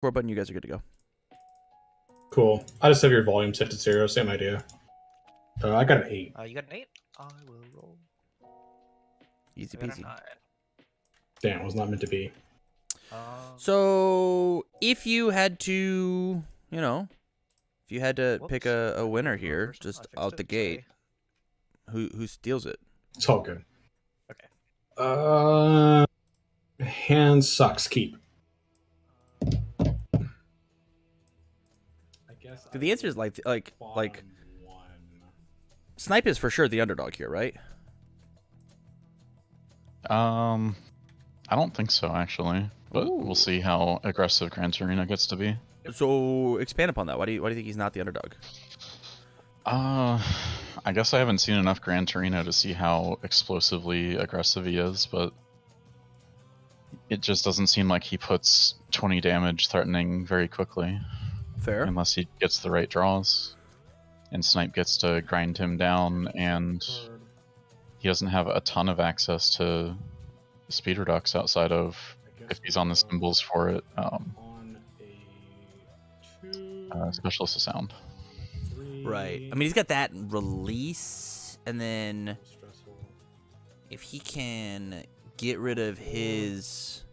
Core button, you guys are good to go. Cool. I just have your volume set to 0. Same idea. I got an 8. You got an 8? I will roll. Easy I got peasy. a 9. Damn, it was not meant to be. So, if you had to, you know, if you had to pick a winner here, just out the gate, who steals it? It's all good. Okay. Hand sucks. Keep. I guess. The answer is like Snipe is for sure the underdog here, right? I don't think so actually, but we'll see how aggressive Gran Torino gets to be. So expand upon that. Why do you think he's not the underdog? I guess I haven't seen enough Gran Torino to see how explosively aggressive he is, but it just doesn't seem like he puts 20 damage threatening very quickly. Fair. Unless he gets the right draws. And Snipe gets to grind him down, and he doesn't have a ton of access to speed reducts outside of if he's on the symbols for it. Specialist of Sound. Right. I mean, he's got that release, and then if he can get rid of his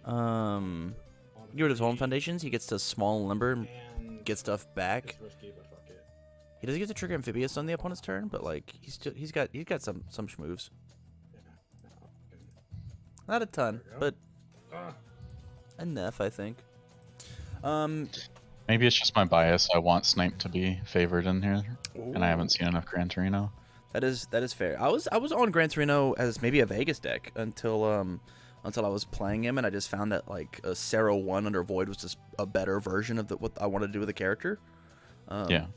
get rid of his home foundations, he gets to small and limber and get stuff back. He doesn't get to trigger amphibious on the opponent's turn, but like he's got some schmoves. Not a ton, but enough, I think. Maybe it's just my bias. I want Snipe to be favored in here, and I haven't seen enough Gran Torino. That is fair. I was on Gran Torino as maybe a Vegas deck until I was playing him, and I just found that like a Sero 1 under Void was just a better version of what I wanted to do with the character. Yeah.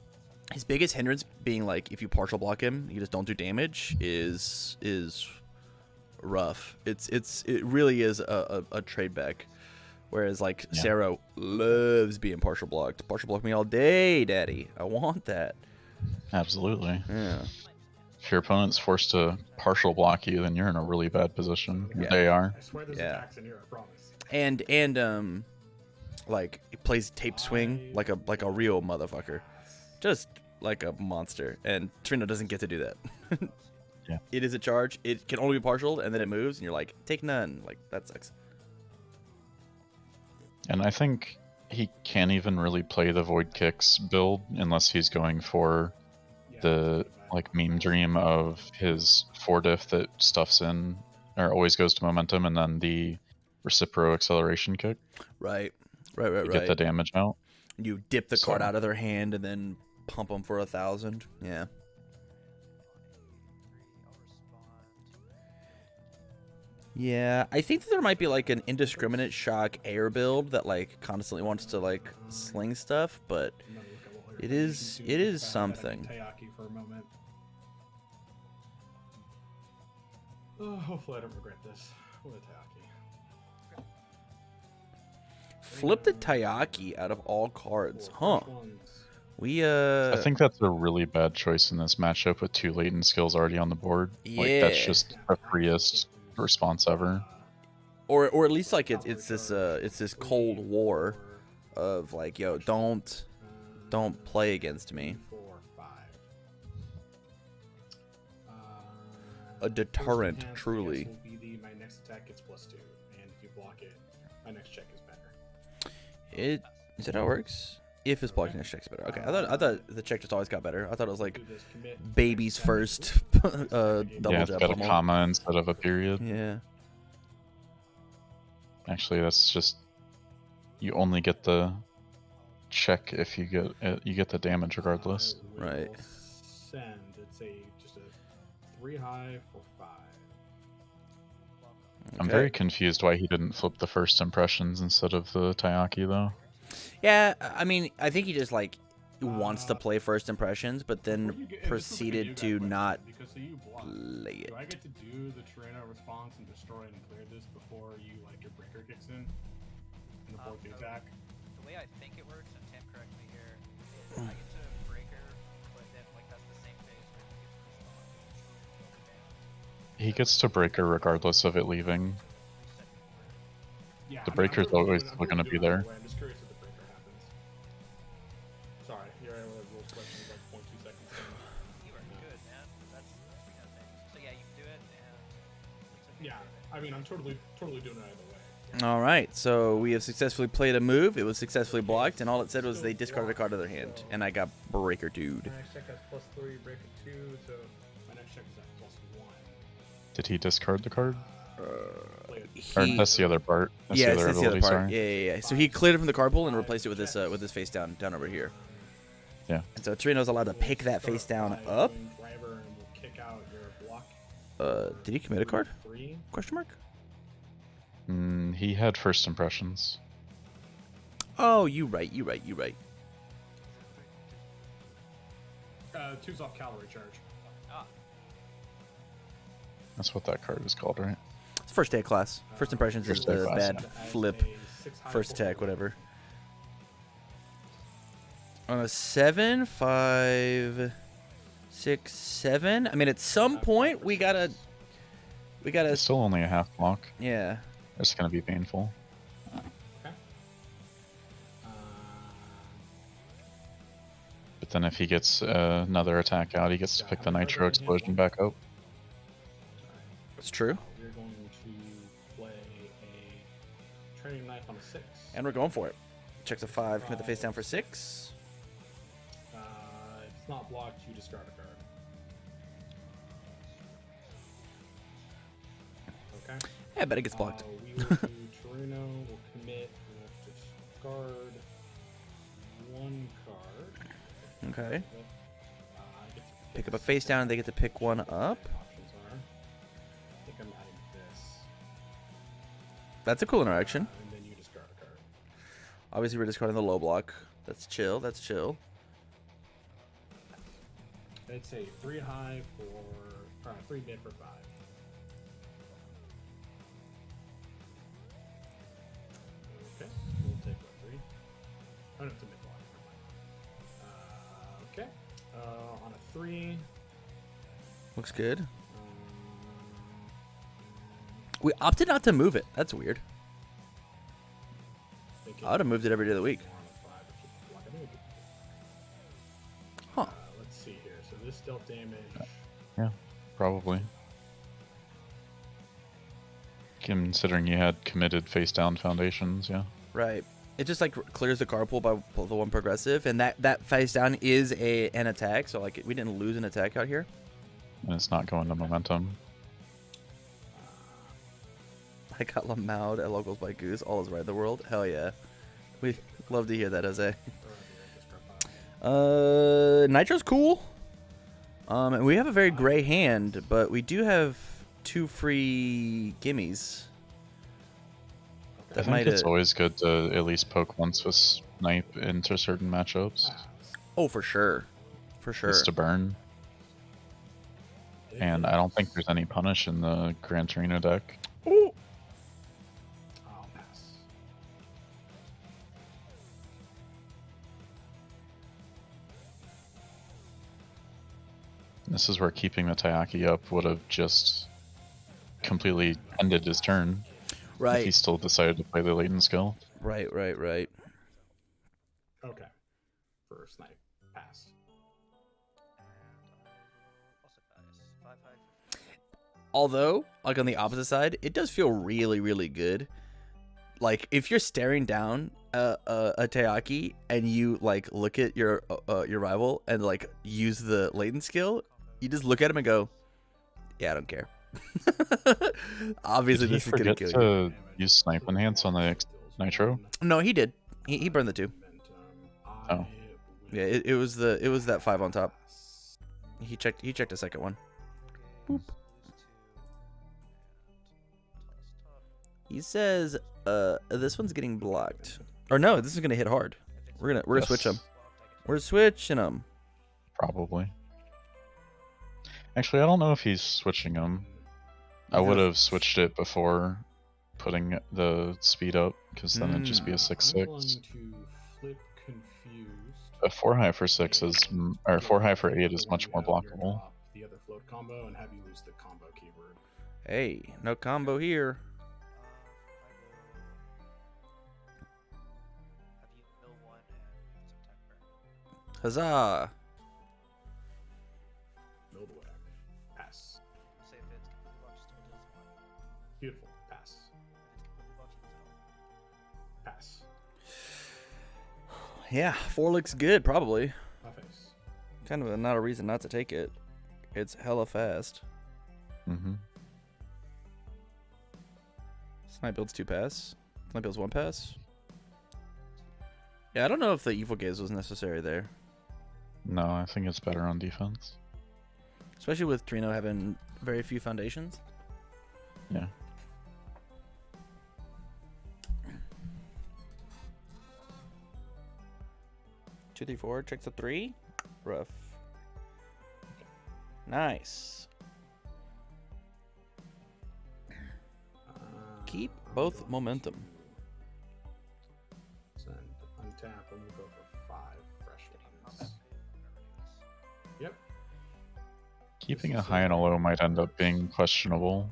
His biggest hindrance being like if you partial block him, you just don't do damage is rough. It really is a trade back. Whereas like Sero loves being partial blocked. Partial block me all day, daddy. I want that. Absolutely. Yeah. If your opponent's forced to partial block you, then you're in a really bad position. Yeah. They are. I swear there's attacks in here, I promise. And like he plays tape swing like a real motherfucker. Just like a monster. And Torino doesn't get to do that. Yeah. It is a charge. It can only be partialed, and then it moves, and you're like, take none. Like, that sucks. And I think he can't even really play the Void Kicks build unless he's going for the like meme dream of his 4-diff that stuffs in or always goes to momentum, and then the reciprocal acceleration kick. Right. Get the damage out. You dip the card out of their hand and then pump them for 1,000. Yeah. Yeah, I think that there might be like an indiscriminate shock air build that like constantly wants to like sling stuff, but it is something. For a moment. Hopefully I don't regret this. What a Taiyaki. Flip the Taiyaki out of all cards, huh? I think that's a really bad choice in this matchup with 2 latent skills already on the board. Yeah. Like that's just the freest response ever. Or at least like it's this Cold War of like, yo, don't play against me. A deterrent, truly. My next attack gets +2, and if you block it, my next check is better. Is that how it works? If his blocking next check's better. Okay, I thought the check just always got better. I thought it was like baby's first double yeah, it's jab. got a comma instead of a period. Yeah. Actually, that's just you only get the check if you get the damage regardless. Right. Send. It's just a 3 high for 5. Okay. I'm very confused why he didn't flip the first impressions instead of the Taiyaki though. Yeah, I mean, I think he just like wants to play first impressions, but then proceeded to not play it. Do I get to do the Torino response and destroy and clear this before you like your breaker kicks in the board attack? The way I think it works, and Tam correct me here, is I get to breaker, but then like that's the same phase where you get to respond. He gets to breaker regardless of it leaving. Yeah, The breaker's always going to be there. I'm just curious I mean, I'm totally doing it either way. All right, so we have successfully played a move. It was successfully blocked, and all it said was they discarded a card to their hand, and I got Breaker Dude. My next check has +3, break a 2, so my next check is at +1. Did he discard the card? Or He, that's the other part. That's yeah, the other that's the other ability, part. sorry. Yeah. So he cleared it from the card pool and replaced it with this face down over here. Yeah. And so Torino's allowed to pick that face down up. Driver and we'll kick out your block. Did he commit a card? 3. Question mark? He had first impressions. Oh, you right. 2's off cavalry charge. Ah, That's what that card is called, right? It's first day of class. First impressions is First day of the class. bad flip. First attack, whatever. On a 7, 5, 6, 7. I mean, at some point we gotta. It's still only a half block. Yeah. It's gonna be painful. Okay. But then if he gets another attack out, he gets to pick the Nitro Explosion back up. It's true. We're going to play a training knife on a 6. And we're going for it. Checks a 5, commit the face down for 6. If it's not blocked, you discard a card. Okay. Yeah, I bet it gets blocked. We will do Torino. We'll commit. We'll discard 1 card. Okay. I get to Pick up a face down and they get to pick one up. Options are. I think I'm adding this. That's a cool interaction. And then you discard a card. Obviously, we're discarding the low block. That's chill. That's chill. I'd say 3 high for. 3 mid for 5. Okay. We'll take what, 3? Oh, no, it's a mid block. Okay. On a 3. Looks good. We opted not to move it. That's weird. I would have moved it every day of the week. Huh. Let's see here. So this dealt damage. Yeah, probably. Considering you had committed face down foundations, yeah. Right. It just like clears the card pool by the 1 progressive, and that face down is an attack. So like we didn't lose an attack out here. And it's not going to momentum. I got Lamaud at Locals by Goose. All is right in the world. Hell yeah. We love to hear that, Jose. Nitro's cool. And we have a very gray hand, but we do have 2 free gimmies. I think it's always good to at least poke once with Snipe into certain matchups. Oh, for sure. For sure. Just to burn. And I don't think there's any punish in the Gran Torino deck. Ooh. I'll pass. This is where keeping the Taiyaki up would have just completely ended his turn. If he Right. still decided to play the latent skill. Right. Okay. For Snipe. Pass. what's it nice? 5 Although, like on the opposite side, it does feel really, really good. Like if you're staring down a Taiyaki and you like look at your rival and like use the latent skill, you just look at him and go, "Yeah, I don't care." Obviously, Did he this is gonna forget kill you. to use Snipe Enhance on the Nitro? No, he did. He burned the 2. Oh. Yeah, it was that 5 on top. He checked a second one. Boop. He says, this one's getting blocked. Or no, this is gonna hit hard. We're gonna Yes. switch them. We're switching them. Probably. Actually, I don't know if he's switching them. I would have switched it before putting the speed up, because then it'd just be a I'm 6/6. going to flip confused. A 4 high for 6 is, or 4 high for 8 is much more blockable. The other float combo and have you lose the combo keyword. Hey, no combo here. Have you mill 1 and some Huzzah! Mill the way. Pass. Say if it's completely blocked, still does 1. Beautiful. Yeah, 4 looks good, probably. My face. Kind of not a reason not to take it. It's hella fast. Mm-hmm. Snipe builds 2 pass. Snipe builds 1 pass. Yeah, I don't know if the Evil Gaze was necessary there. No, I think it's better on defense. Especially with Torino having very few foundations. Yeah. Two, three, four. Check the 3. Rough. Nice. Keep I'm both going momentum. to Send, untap, and we'll go for 5 fresh ones. Yep. Keeping a high and a low might end up being questionable.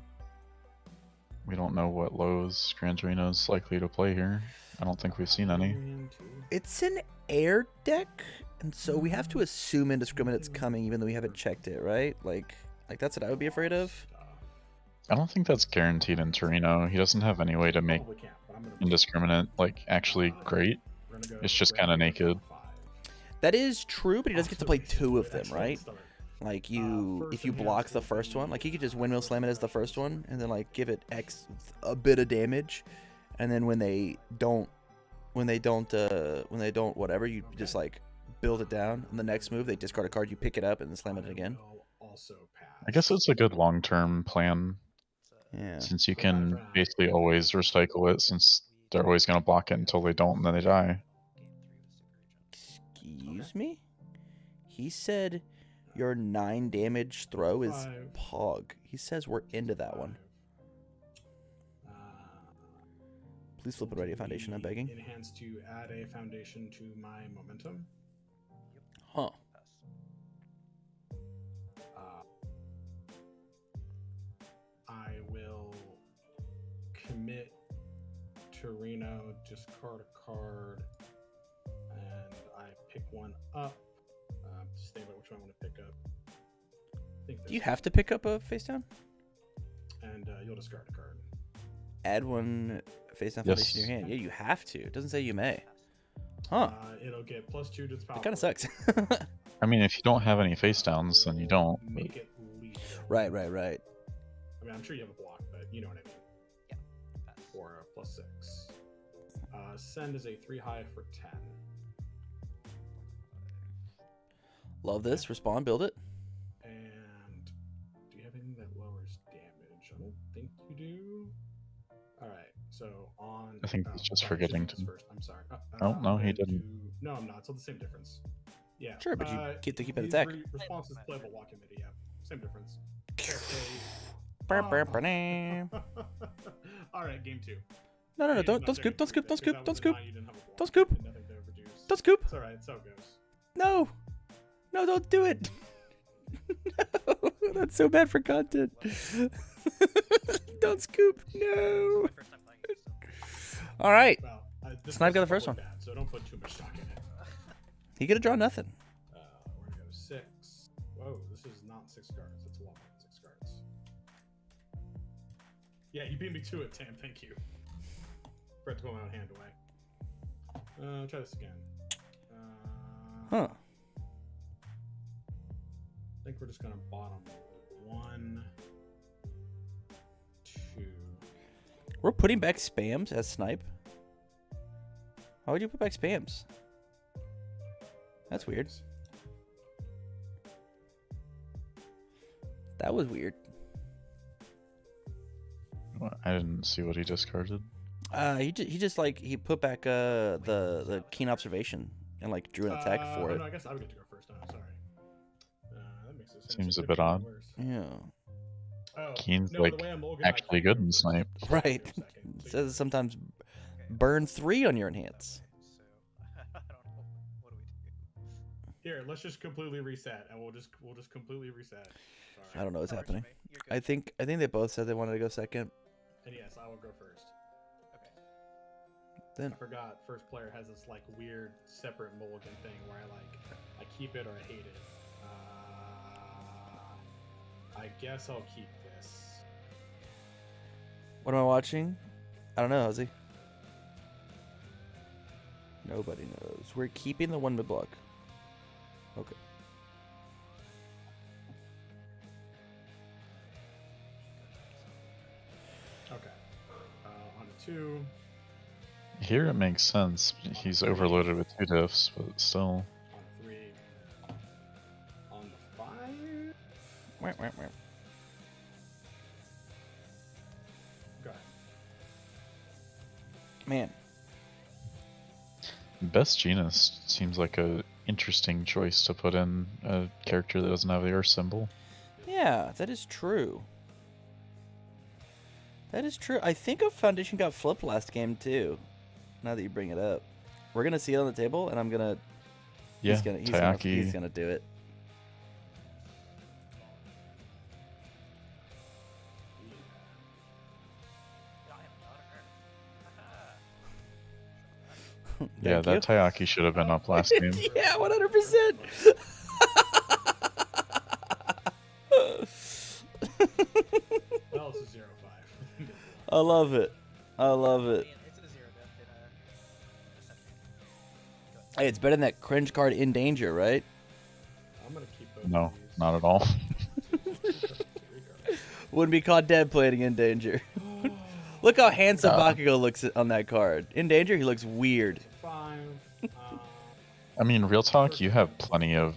We don't know what lows Gran Torino's likely to play here. I don't think we've seen any. It's an air deck, and so we have to assume Indiscriminate's coming even though we haven't checked it, right? Like that's what I would be afraid of. I don't think that's guaranteed in Torino. He doesn't have any way to make Indiscriminate, like, actually great. It's just kind of naked. That is true, but he does get to play 2 of them, right? Like, if you block the first one, like, he could just windmill slam it as the first one, and then, like, give it a bit of damage, and then when they don't whatever, you just, like, build it down, and the next move, they discard a card, you pick it up, and then slam it again. I guess it's a good long-term plan, Yeah. since you can basically always recycle it, since they're always going to block it until they don't, and then they die. Excuse me? He said your 9 damage throw is 5. Pog. He says we're into that one. Please flip it ready a foundation, I'm begging. Enhance to add a foundation to my momentum. Huh. I will commit Torino, discard a card, and I pick one up. Just think about which one I want to pick up. Do you have to pick up a face down? And you'll discard a card. Add one face down Yes. foundation to your hand. Yeah, you have to. It doesn't say you may. Huh. It'll get +2 to its power. That kind of sucks. I mean, if you don't have any face downs, then you don't. Make it lethal. Right. I mean, I'm sure you have a block, but you know what I mean. Yeah. Pass. For a +6. Send is a 3 high for 10. Love this. Respond, build it. And do you have anything that lowers damage? I don't think you do. All right. So on. I think he's just sorry, forgetting choose to. First. I'm sorry. Oh, no, I'm he going didn't. No, I'm not. It's all the same difference. Yeah. Sure, but you get to keep an his attack. Response is playable lock emitter. Yeah. Same difference. All right. Game 2. No, don't scoop, don't scoop, don't scoop, don't scoop. Don't scoop. Don't scoop. It's all right. It's how it goes. No, don't do it. No, that's so bad for content. Don't scoop. No. My first time playing it, so. All right. Well, this Snipe got the was first probably one. bad, so don't put too much stock in it. He could have drawn nothing. We're gonna go 6. Whoa, this is not 6 cards. It's a lot more than 6 cards. Yeah, you beat me to it, Tam. Thank you. Forgot to put my own hand away. Try this again. Huh. I think we're just gonna bottom 1, 2. We're putting back spams as Snipe. Why would you put back spams? That's weird. That was weird. I didn't see what he discarded. He just like he put back the keen observation and like drew an attack for it. No, I guess I would get to go first. I'm sorry. That makes sense. Seems a bit odd. Yeah. Oh, Keen's no, like the way I'm organized, actually I can good go in first. Snipe. Right. For a second, It so says sometimes burn 3 on your enhance. So I don't know. What do we do? Here, let's just completely reset, and we'll just completely reset. I Sorry. don't know what's That works happening. for me. You're good. I think they both said they wanted to go second. And yes, I will go first. Okay. Then I forgot first player has this like weird separate mulligan thing where I keep it or I hate it. I guess I'll keep this. what am I watching? I don't know, Ozzy. Nobody knows. We're keeping the 1 mid-block. Okay. Okay. On a 2. Here it makes sense. He's overloaded with 2 diffs, but still. On a 3. On the 5. Wah, wah, wah. Go ahead. Man. Best Genus seems like a interesting choice to put in a character that doesn't have the Earth symbol. Yeah, that is true. That is true. I think a Foundation got flipped last game, too. Now that you bring it up. We're going to see it on the table, and I'm going to... Yeah, he's gonna do it. Yeah, that Taiyaki should have been up last game. Yeah, 100%. Well, it's a 0-5. I love it. I love it. It's a 0 death in a deception. Hey, it's better than that cringe card in danger, right? I'm gonna keep both No, of these. not at all. Wouldn't be caught dead playing in danger. Look how handsome Bakugo looks on that card. In danger, he looks weird. 5. I mean, real talk, you have plenty of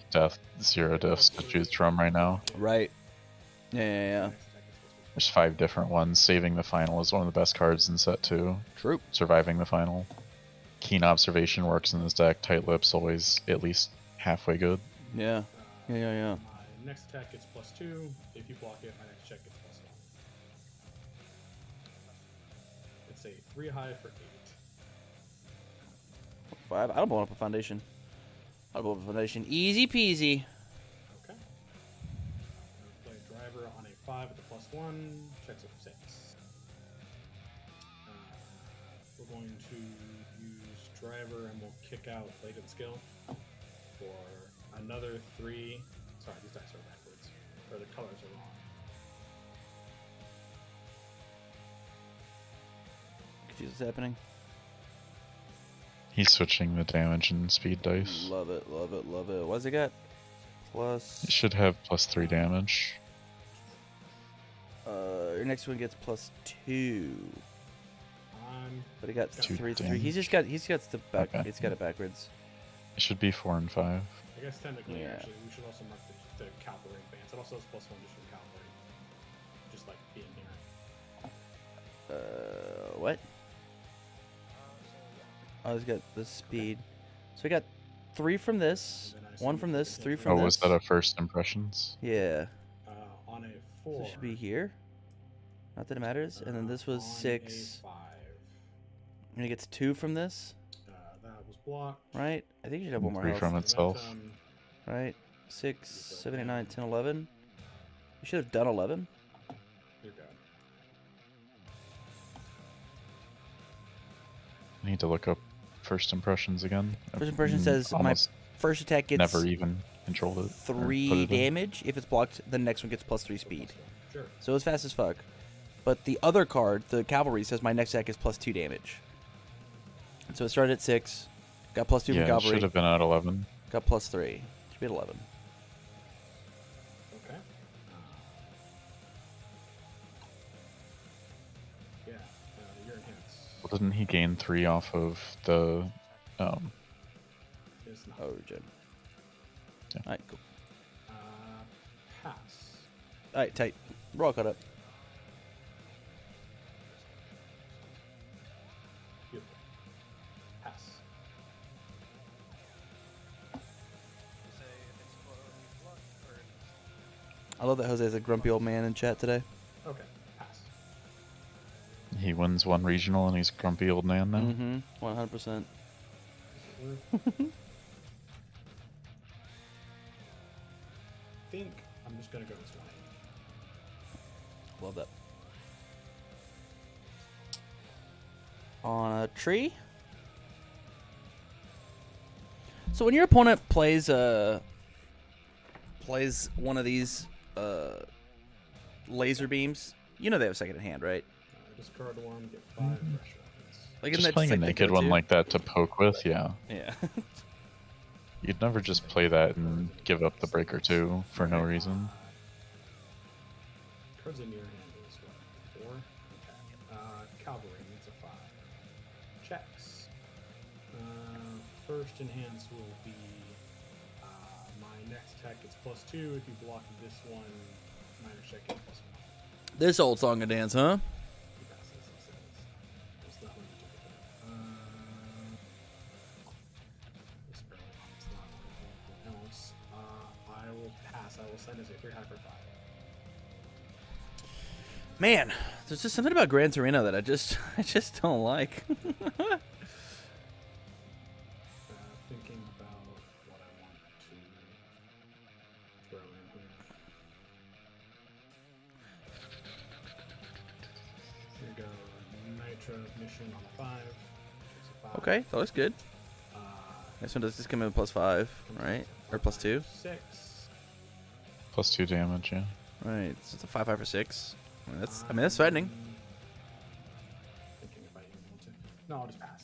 0 diffs to choose from right now. Right. Yeah. There's 5 different ones. Saving the final is one of the best cards in set 2. True. Surviving the final. Keen observation works in this deck. Tight lips always at least halfway good. Yeah. Yeah. My next attack gets +2. If you block it, my next check gets +1. It's a 3 high for 8. 5. I don't blow up a foundation. Easy peasy. Okay. Play a driver on a 5 with the +1. Checks a 6. We're going to use driver and we'll kick out latent skill for another 3. Sorry, these dice are backwards. Or the colors are wrong. Confused what's happening. He's switching the damage and speed dice. Love it. What's it got? Plus. It should have +3 damage. Your next one gets +2. But he got Two 3. damage. He's got the back. Okay. It's got it backwards. It should be 4 and 5. I guess technically, Yeah. actually, we should also mark the cavalry advance. It also has +1 just from cavalry. Just like being here. What? Oh, he's got the speed. So we got 3 from this, And then I 1 assume from we this, can 3 hit from Oh, this. was that a first impressions? Yeah. On a So 4. it should be here. Not that it matters. And then this was on 6. A 5. And he gets 2 from this, That was blocked. right? I think you should have one more 3 health. from itself. Right? 6, 7, 8, 9, 10, 11. You should have done 11. You're good. I need to look up first impressions again. First impression says my almost first attack gets never even controlled it. or put 3 it in. damage. If it's blocked, the next one gets +3 speed. Sure. So it's fast as fuck. But the other card, the cavalry, says my next attack is +2 damage. And so it started at 6, got +2 from Yeah, it cavalry, should have been at 11. got +3. Should be at 11. Okay. Yeah, you're enhanced. Well, didn't he gain 3 off of the It's not. Oh, Jen. Yeah. Alright, cool. Pass. Alright, tight. We're all caught up. Beautiful. Pass. You say if it's blocked or I love that Jose's a grumpy old man in chat today. Okay. Pass. he wins 1 regional and he's a grumpy old man now. Mm-hmm. 100%. I think I'm just gonna go this way. Love that. On a tree. So when your opponent plays one of these laser beams, you know they have a second in hand, right? Discard 1, get 5 fresh ones. Like, isn't Just that playing like a the naked one go-to? like that to poke with, yeah. Yeah. You'd never just play that and give up the breaker 2 for no reason. Cards in your hand is what? 4? Okay. Cavalry needs a 5. Checks. First enhance will be my next tech. It's +2. If you block this one, minor check is +1. This old song and dance, huh? He passes. He says, "There's nothing to do with it." It's early on. It's not anything else. I will pass. I will send as a 3 high for 5. Man, there's just something about Gran Torino that I just don't like. Thinking about what I want to throw in here. Here we go. Nitro mission on a 5. Takes a 5. Okay, that looks good. This one does just come in with +5, right? Or +2. 6. +2 damage, yeah. Right, so it's a 5/5 for 6. I mean, that's threatening. Thinking if I even want to. No, I'll just pass.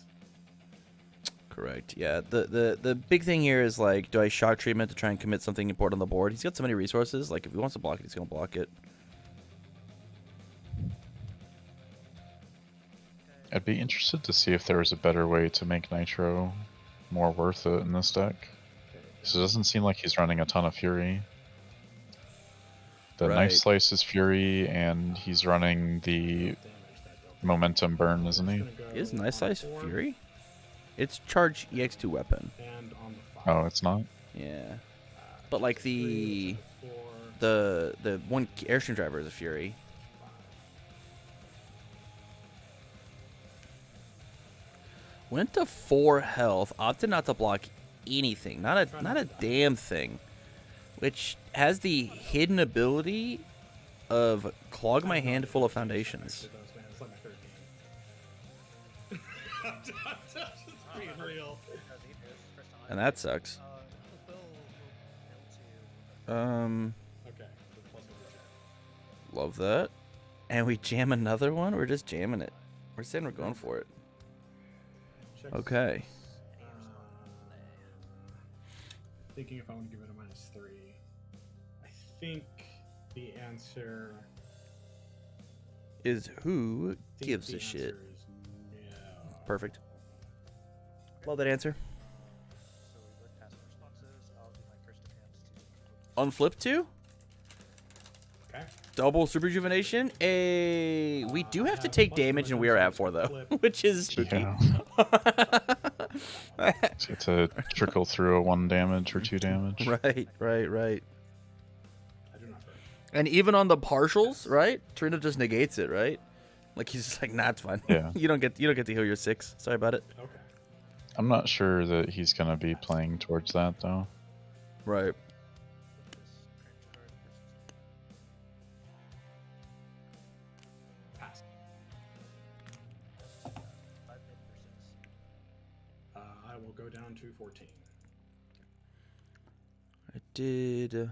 Correct. Yeah. The big thing here is like, do I shock treatment to try and commit something important on the board? He's got so many resources. Like, if he wants to block it, he's gonna block it. I'd be interested to see if there was a better way to make Nitro more worth it in this deck. Okay. So it doesn't seem like he's running a ton of Fury. The Right. Knife Slice is Fury, and he's running the Damage that dealt. Momentum Burn, isn't he? It's gonna go Is Nice on Slice 4 Fury? It's charge EX2 weapon. And on the 5. Oh, it's not? Yeah. But like Three, 4, the one Airstream driver is a Fury. 5. Went to 4 health, opted not to block anything, not a damn thing, which has the hidden ability of clog my hand full of foundations. Actually does, man. It's like my 3rd game. I'm just being real. And that sucks. Okay. Love that. And we jam another one? We're just jamming it. We're saying we're going for it. Checks. Okay. Thinking if I want to give it a -3. I think the answer. Is who think gives the a shit? answer is no. Perfect. Love that answer. So we would pass responses. I'll do my first attempts to. On flip 2? Okay. Double super rejuvenation. We do have to have take plus damage, and one we are at to 4 though, flip. which is spooky. Yeah. So it's a trickle through a 1 damage or 2 damage. Right. I do not break. And even on the partials, right? Torino just negates it, right? Like, he's just like, nah, it's fine. Yeah. you don't get to heal your 6. Sorry about it. Okay. I'm not sure that he's going to be playing towards that, though. Right. Pass. I will go down to 14. I did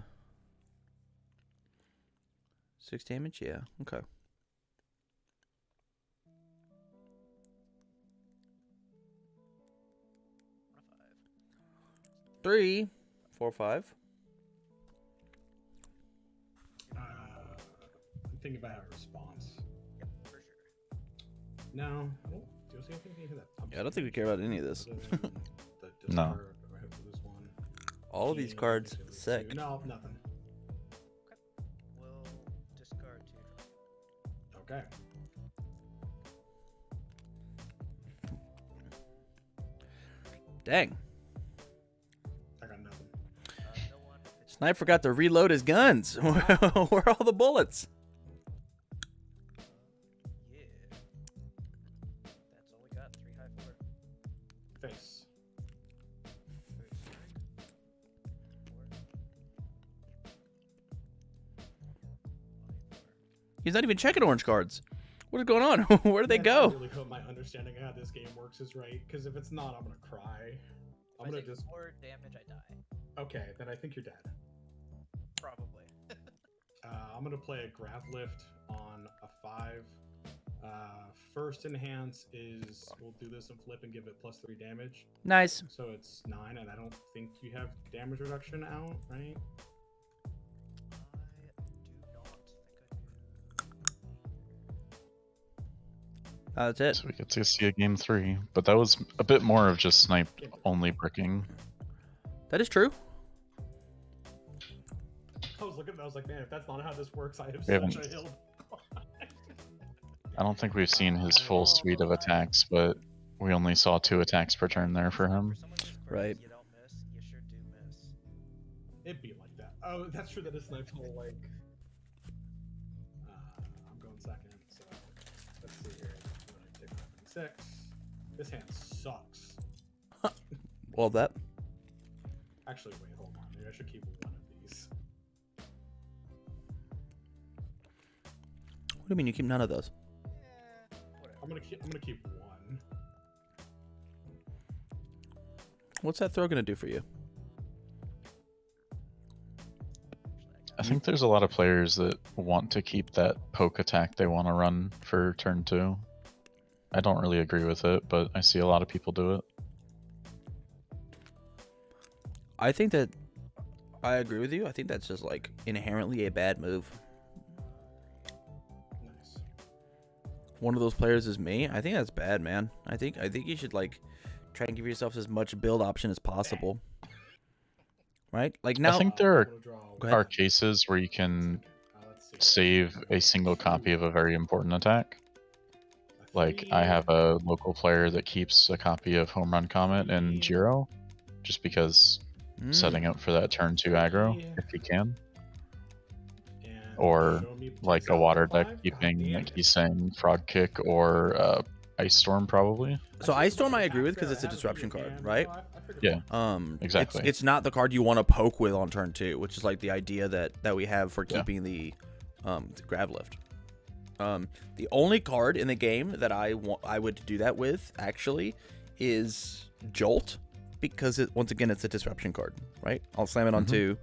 6 damage. Yeah. Okay. Three, 4, 5. I'm thinking about a response. Yep, for sure. No. Oh, do you see anything that? Yeah, I don't think we care about any of this. Other than the No. discard, I hope this one. All of these Yeah, cards, give it to- sick. No, nothing. We'll discard 2. Okay. Dang. I got nothing. No one. Snipe forgot to reload his guns. Where are all the bullets? Yeah. That's all we got. 3 high 4. Face. He's not even checking orange cards. What is going on? Where did they Man, go? I really hope my understanding of how this game works is right, because if it's not, I'm gonna cry. I'm gonna just. 4 damage, I die. Okay, then I think you're dead. Probably. I'm gonna play a graph lift on a 5 First enhance is we'll do this and flip and give it +3 damage. Nice. So it's 9, and I don't think you have damage reduction out, right? That's it. So we get to see a game 3, but that was a bit more of just Snipe only bricking. That is true. I was looking at that, I was like, man, if that's not how this works, I have We such a hill. I don't think we've seen his full suite of attacks, but we only saw 2 attacks per turn there for him. Right. You don't miss, you sure do miss. It'd be like that. Oh, that's true. That is Snipe's whole like. I'm going second, so let's see here. I'm gonna take 6. This hand sucks. Well, that. Actually, wait, hold on. Maybe I should keep one of these. What do you mean you keep none of those? Whatever. I'm gonna keep one. What's that throw gonna do for you? I think there's a lot of players that want to keep that poke attack they want to run for turn 2. I don't really agree with it, but I see a lot of people do it. I think that I agree with you. I think that's just like inherently a bad move. Nice. One of those players is me. I think that's bad, man. I think you should like try and give yourself as much build option as possible. Right? Like now I think there Go ahead. are cases where you can Let's see. save a single copy of a very important attack. Like, I have a local player that keeps a copy of Home Run Comet and Jiro, just because setting up for that turn 2 aggro, if he can. Or, like, a water deck keeping, like he's saying, Frog Kick or Ice Storm, probably. So Ice Storm I agree with because it's a disruption card, right? Yeah, exactly. It's not the card you want to poke with on turn 2, which is like the idea that we have for keeping the grab lift. The only card in the game that I would do that with actually is Jolt, because once again it's a disruption card, right? I'll slam it on 2,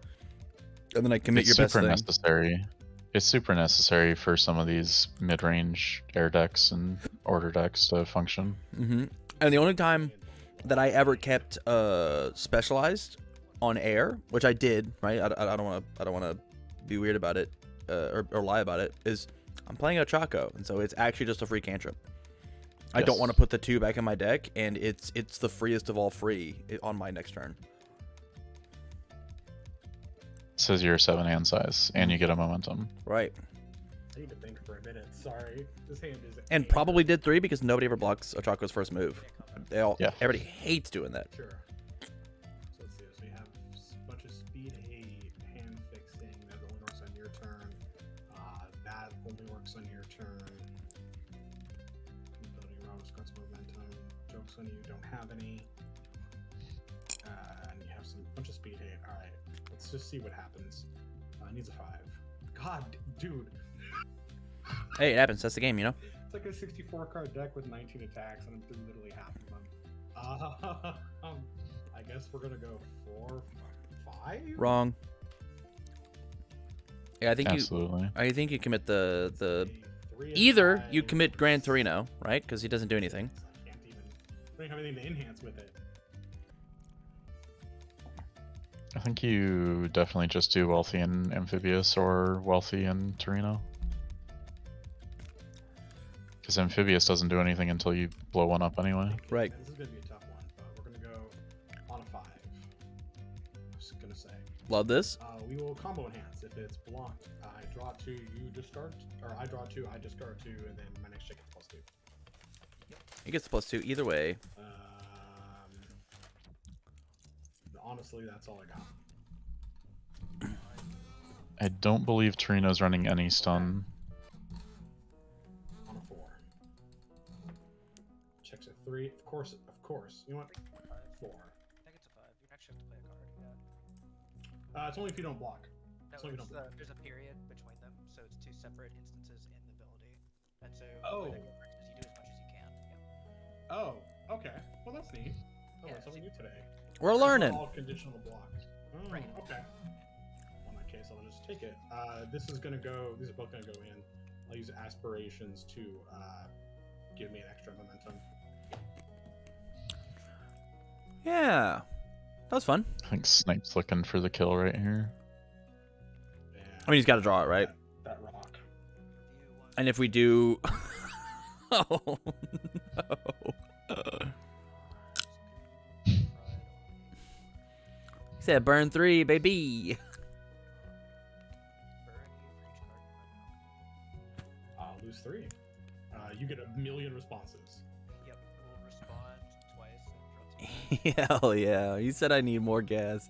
and then I commit your best thing. Necessary. It's super necessary for some of these mid-range air decks and order decks to function. And the only time that I ever kept specialized on air, which I did, right? I don't want to be weird about it or lie about it, is I'm playing a Chaco, and so it's actually just a free cantrip. I don't want to put the 2 back in my deck, and it's the freest of all free on my next turn. It says you're 7 hand size, and you get a momentum. Right. I need to think for a minute. Sorry, this hand is. And probably did 3 because nobody ever blocks a Chaco's first move. Everybody hates doing that. Sure. So let's see. So we have a bunch of speed 8, hand fixing. That only works on your turn. That only works on your turn. Ability Robust cuts momentum. Jokes on you don't have any. And you have some bunch of speed 8. All right. Let's just see what happens. Needs a 5. God, dude. Hey, it happens. That's the game, you know? It's like a 64 card deck with 19 attacks, and I'm through literally half of them. I guess we're gonna go 4, 5. Wrong. Yeah, I think Absolutely. I think you commit the 3 and either 5. you commit Gran Torino, right? Because he doesn't do anything. I can't even. I don't have anything to enhance with it. I think you definitely just do Wealthy and Amphibious or Wealthy and Torino. Because Amphibious doesn't do anything until you blow one up anyway. Right. This is gonna be a tough one, but we're gonna go on a 5. I'm just gonna say. Love this. We will combo enhance. If it's blocked, I draw 2, you discard, or I draw 2, I discard 2, and then my next check is +2. He gets the +2 either way. Honestly, that's all I got. I don't believe Torino's running any stun. On a 4. Checks a 3. Of course. You know what? 4. I think it's a 5. You actually have to play a card. Yeah. It's only if you don't block. No, It's only if you don't block. there's a period between them, so it's 2 separate instances in the ability. And so Oh. the way that it works is you do as much as you can. Yeah. Oh, okay. Well, that's neat. I Yeah, learned something new today. We're It's not learning. all conditional block. Oh, Right. okay. Well, in that case, I'll just take it. This is gonna go. These are both gonna go in. I'll use aspirations to give me an extra momentum. Yeah, that was fun. I think Snipe's looking for the kill right here. Yeah, I mean, he's got to draw it, right? That rock. And if we do, oh no. He said burn 3, baby. Lose 3. You get a million responses. Yep, we'll respond twice and Hell yeah. You said I need more gas.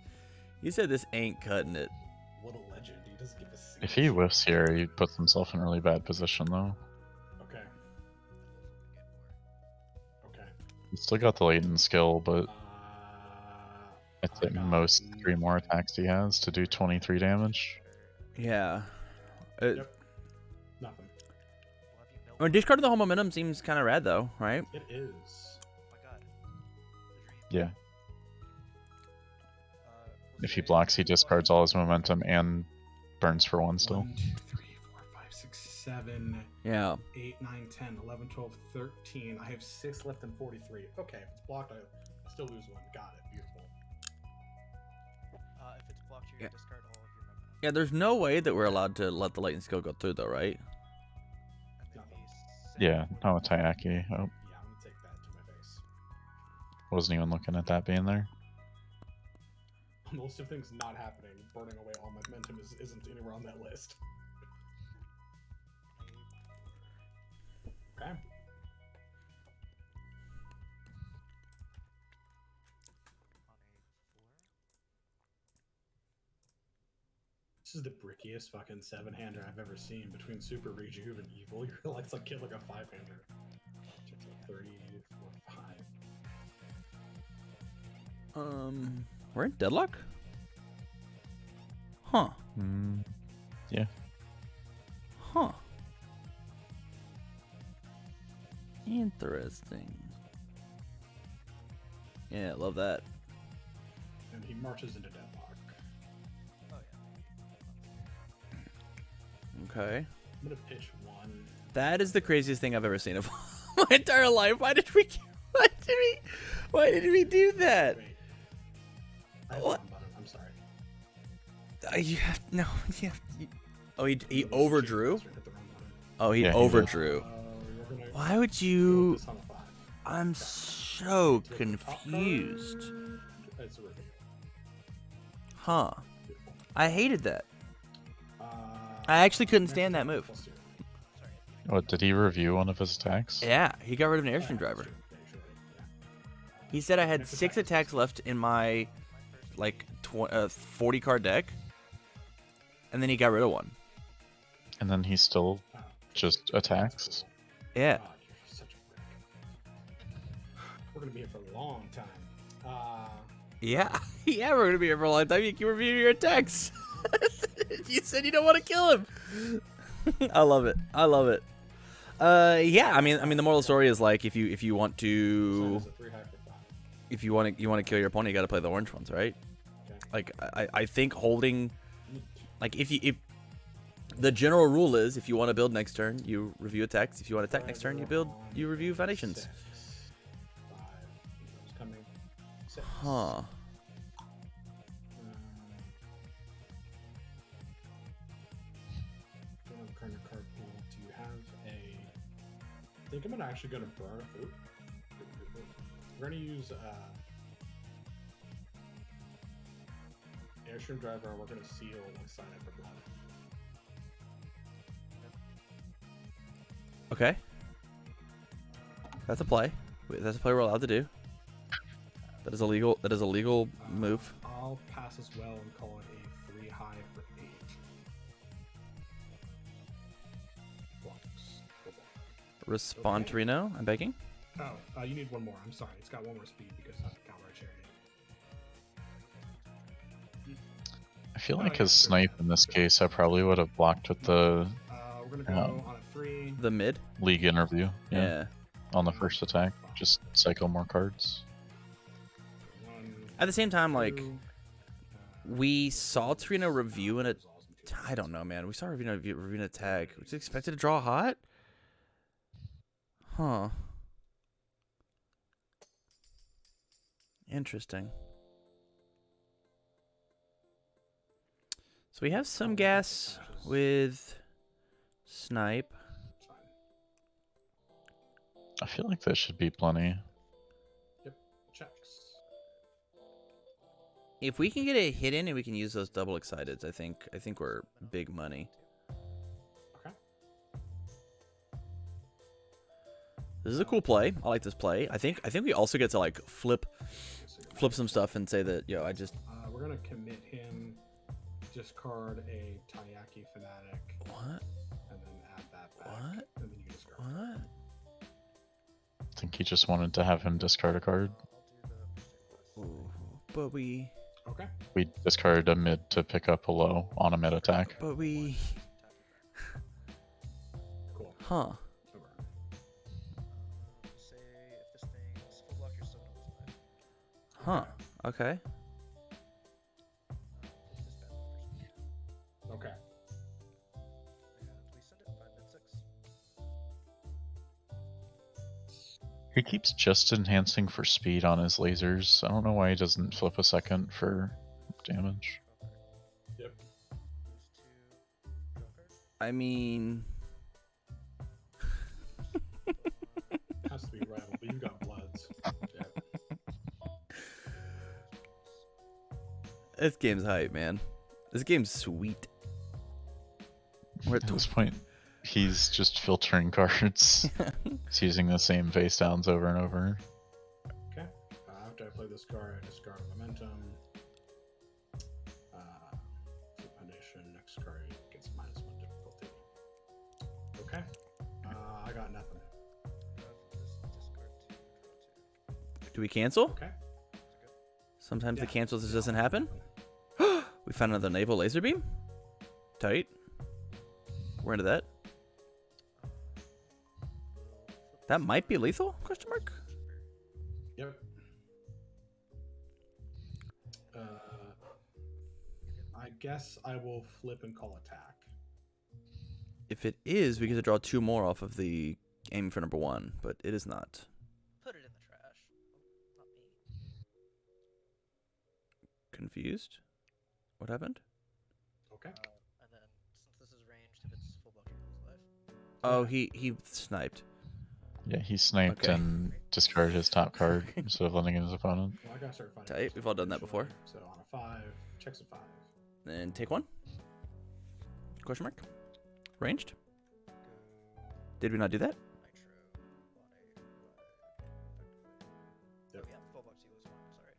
You said this ain't cutting it. What a legend. He doesn't give a If he whiffs here, he puts himself in a really bad position, though. Okay. Okay. He's still got the latent skill, but it's I at got most 3 nothing. more attacks he has to do 23 damage. Yeah. Yep. Nothing. I mean, discarding the whole momentum seems kind of rad, though, right? It is. Oh my god. The dream. Yeah. We'll If he say- blocks, he discards all his momentum and burns for 1 still. 1, 2, 3, 4, 5, 6, 7, Yeah. 8, 9, 10, 11, 12, 13. I have 6 left in 43. Okay, if it's blocked, I still lose 1. Got it. Beautiful. If it's blocked, you Yeah. discard all of your momentum. Yeah, there's no way that we're allowed to let the latent skill go through, though, right? And then Nothing. he's Yeah, no Tayaki. Oh, Yeah, I'm gonna take that to my face. wasn't even looking at that being there. On the list of things not happening, burning away all my momentum isn't anywhere on that list. Okay. This is the brickiest fucking 7-hander I've ever seen between Super Rejuve and Evil. You're like, it's like kid like a 5-hander. 3, 4, 5. We're in deadlock? Huh. Yeah. Huh. Interesting. Yeah, love that. And he marches into deadlock. Oh yeah. Okay. I'm gonna pitch 1. That is the craziest thing I've ever seen of my entire life. Why did we do that? Wait. I have What? one button. I'm sorry. He overdrew? Hit the wrong button. Oh, he Yeah, he overdrew. We're gonna Why would go you? with this on a 5. I'm so Let's get the top confused. card. It's a review. Huh. Beautiful. I hated that. Uh, I actually couldn't stand that move. plus 2. What, did he review one of his attacks? Yeah, he got rid of an airstream Yeah, driver. that's true. Yeah, sure, yeah. He said I had Next 6 attack. attacks left in my like 40 card deck, and then he got rid of one. And then he still Oh, just that's attacks? cool. Yeah. God, you're such a prick. We're gonna be here for a long time. Yeah. Yeah, we're gonna be here for a long time. You can review your attacks. You said you don't want to kill him. I love it. I love it. Yeah. I mean, the moral of the story is like if you want to, Sign is a 3 high for 5. if you want to kill your opponent, you got to play the orange ones, right? Okay. Like I think holding, like if the general rule is if you want to build next turn, you review attacks. If you want to attack next turn, you review foundations. 6, 5. It's coming. 6. Huh. Don't have a card in your card pool. Do you have a? I think I'm actually gonna burn. Oop. We're gonna use airstream driver, and we're gonna seal alongside it for blood. Okay. That's a play. That's a play we're allowed to do. That is a legal. That is a legal move. I'll pass as well and call it a 3 high for 8. Blocks. Go block. Respond, Okay. Torino. I'm begging. Oh, you need one more. I'm sorry. It's got one more speed because Calvary Charity. I feel No, like yeah, his sure. snipe in this case, I probably would have blocked with the We're gonna go on a 3. The mid. league interview. Yeah. On the first attack. Just cycle more cards. 1, At the same time, like 2, we saw Torino review in a I don't know, man. We saw Ravina tag. Was it expected to draw hot? Huh. Interesting. So we have some gas with Snipe. It's fine. I feel like that should be plenty. Yep. Checks. If we can get a hit in and we can use those double exciteds, I think we're big money. Okay. This is a cool play. I like this play. I think we also get to like flip some stuff and say that, yo, I just We're gonna commit him. Discard a Taiyaki Fanatic. what? And then add that back. What? And then you discard. What? I think he just wanted to have him discard a card. Ooh, but we Okay. We discarded a mid to pick up a low on a mid attack. Cool. huh. Over. Say if this thing's full block, you're still gonna lose life. Huh. Okay. Okay. And we send it 5 mid 6. He keeps just enhancing for speed on his lasers. I don't know why he doesn't flip a second for damage. Yep. Lose 2. Draw card. I mean, Has to be rival, but you've got bloods. Yep. this game's hype, man. This game's sweet. We're At this point, he's just filtering cards. He's using the same face downs over and over. Okay. After I play this card, I discard momentum. Addition. Next card gets -1 difficulty. Okay. I got nothing. Discard 2, draw 2. Do we cancel? Okay. Sometimes the Yeah. cancels just doesn't happen. We found another naval laser beam. Tight. We're into that. That might be lethal? Question mark. Yep. I guess I will flip and call attack. If it is, we get to draw 2 more off of the aim for number 1, but it is not. Put it in the trash. Not me. Confused? What happened? Okay. And then, since this is ranged, if it's full block, you lose life. Oh, he sniped. Yeah, he sniped Okay. and discarded his top card instead of letting his opponent. Well, I gotta start finding. Tight. We've all done that before. So on a 5, checks a 5. Then take 1. Question mark. Ranged. Did we not do that? Nitro on a effectively. Yep. Yeah, full blocks, you lose 1. Sorry.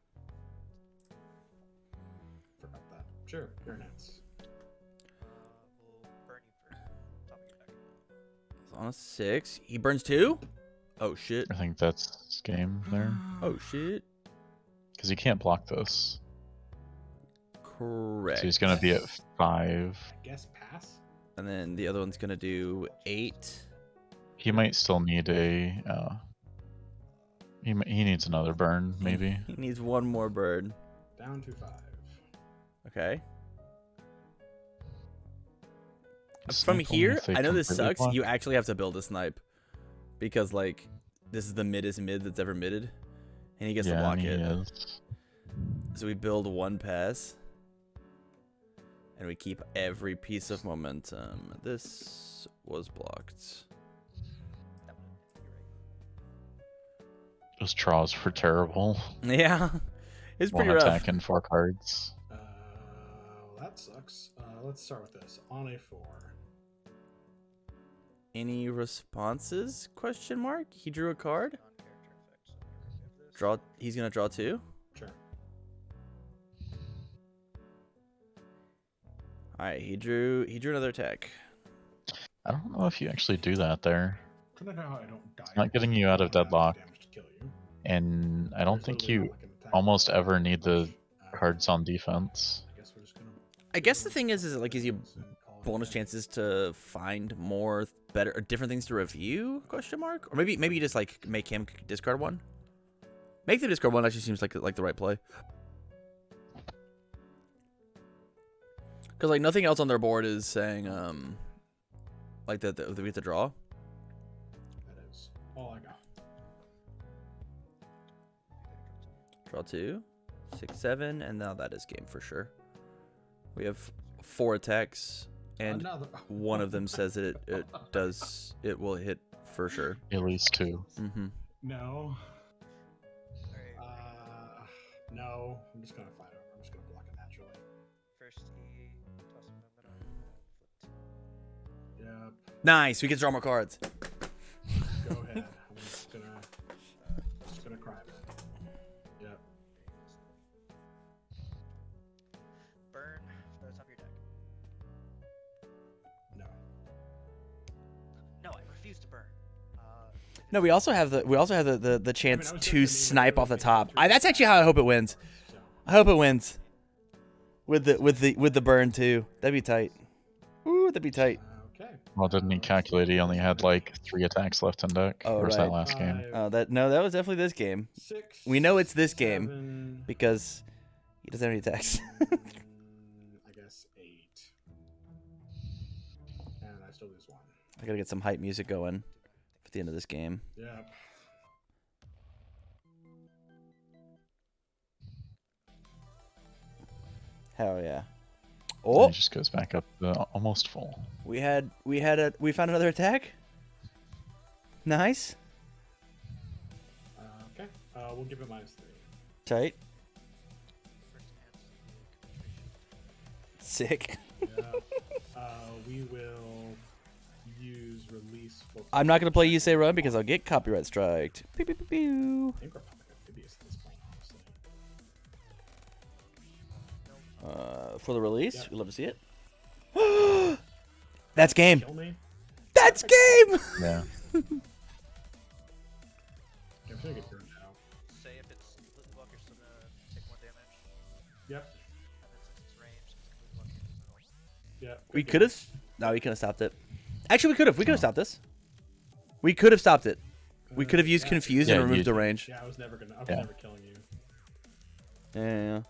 Forgot that. Sure. You're next. We'll burn you for top of your deck. It's on a 6. He burns 2? Oh, shit. I think that's his game there. Oh, shit. Because he can't block this. Correct. So he's going to be at 5. I guess pass. And then the other one's going to do 8. He might still need a... he needs another burn, maybe. He needs 1 more burn. Down to 5. Okay. From Snipe only here, if they I know this completely sucks. block. You actually have to build a snipe. Because, like, this is the middest mid that's ever midded. And he gets to Yeah, block and he it. is. So we build 1 pass. And we keep every piece of momentum. This was blocked. That would have been right. Those draws were terrible. Yeah. It's One pretty rough. attack and 4 cards. Well, that sucks. Let's start with this. On a 4. Any responses? Question mark. He drew a card. Non-character effect, so whenever you have this, Draw. He's gonna draw 2. Sure. All right. He drew another attack. I don't know if you actually do that there. I don't know how I don't die. not getting you out of deadlock. Damage to kill you. And I don't There's think literally you not like an attack almost button. ever need the Uh, cards on defense. I guess we're just gonna. I guess the thing is like, gives you and call it bonus a day. chances to find more better or different things to review? Question mark. Or maybe you just like make him discard 1. Make the discard 1 actually seems like the right play. Because like nothing else on their board is saying like that we have to draw. That is all I got. Draw 2, 6, 7, and now that is game for sure. We have 4 attacks, and Another. one of them says that it will hit for sure. At least 2. Mm-hmm. No. Alright, No. I'm just gonna fight over. I'm just gonna block it naturally. first he toss him in the middle, and flip 2. Yep. Nice. We can draw more cards. Go ahead. I'm just gonna cry. Yep. Burn for the top of your deck. No. No, I refuse to burn. No, we also have the chance I was to thinking snipe maybe off the it was top. three That's actually how I hope it wins. So, I hope it wins. With the burn too. That'd be tight. Ooh, that'd be tight. okay. Well, didn't he calculate he only had like 3 attacks left in deck? Oh, or was right. that last game? Five, That was definitely this game. 6. We know it's this game 7, because he doesn't have any attacks. I guess 8. And I still lose 1. I gotta get some hype music going at the end of this game. Yep. Hell yeah. And Oh, it just goes back up to almost full. we found another attack. Nice. Okay. We'll give it -3. Tight. First and Sick. Yeah. We will use release for. I'm not gonna play You Say Run because I'll get copyright striked. Pew, pew, pew, pew. I think we're probably amphibious at this point, honestly. For the release, Yep. we'd love to see it. That's game. Kill me. That's game. Yeah. Yeah, I'm gonna get burned out. say if it's completely blocked, you're still gonna take 1 damage. Yep. And then since it's ranged, it's completely blocked. Yep. We good could game. have. No, we could have stopped it. Actually, we could have. We could have stopped this. We could have stopped it. We could have used Yeah. confuse Yeah, and removed you- the range. Yeah, I was never Yeah. killing you. Yeah.